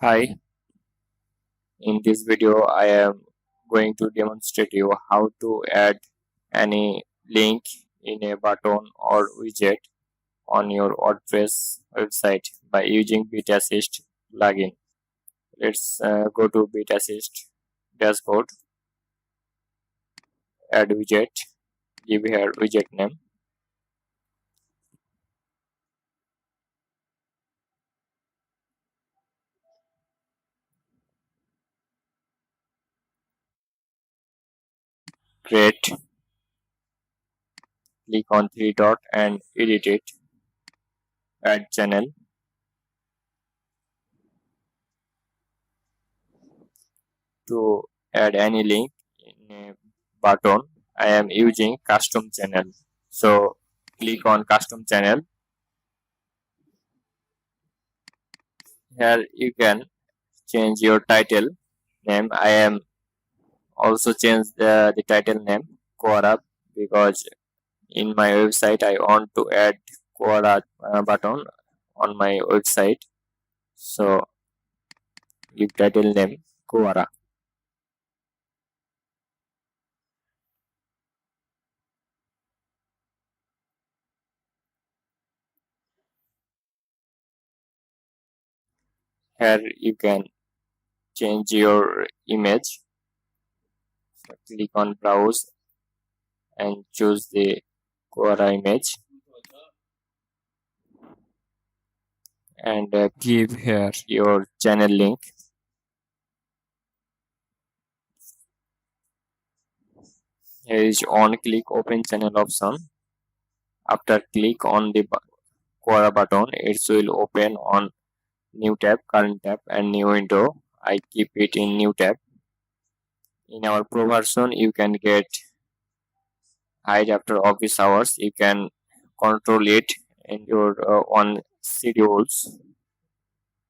Hi, in this video I am going to demonstrate you how to add any link in a button or widget on your WordPress website by using BitAssist plugin. Let's go to BitAssist dashboard, add widget, give here widget name, create, click on three dot and edit it, add channel. To add any link in a button, I am using custom channel. So click on custom channel. Here you can change your title name. I am also change the title name Quora because in my website I want to add Quora button on my website. So give title name Quora. Here you can change your image. So click on browse and choose the Quora image and give here your channel link. Here is on click open channel option. After click on the Quora button, it will open on new tab, current tab and new window. I keep it in new tab. In our pro version you can get hide after office hours. You can control it in your on schedules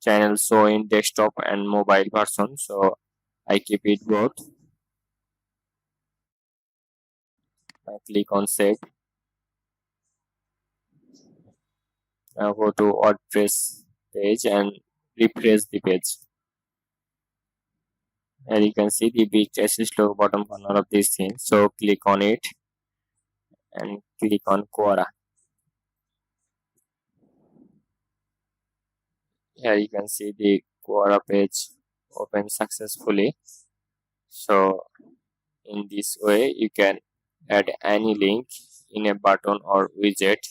channel show in desktop and mobile version. So I keep it both. I click on save. Now go to WordPress page and refresh the page. And you can see the big assist logo bottom corner of this thing. So click on it and click on Quora. Here you can see the Quora page open successfully. So in this way you can add any link in a button or widget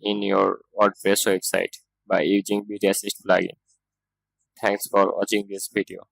in your WordPress website by using Widget Assist plugin. Thanks for watching this video.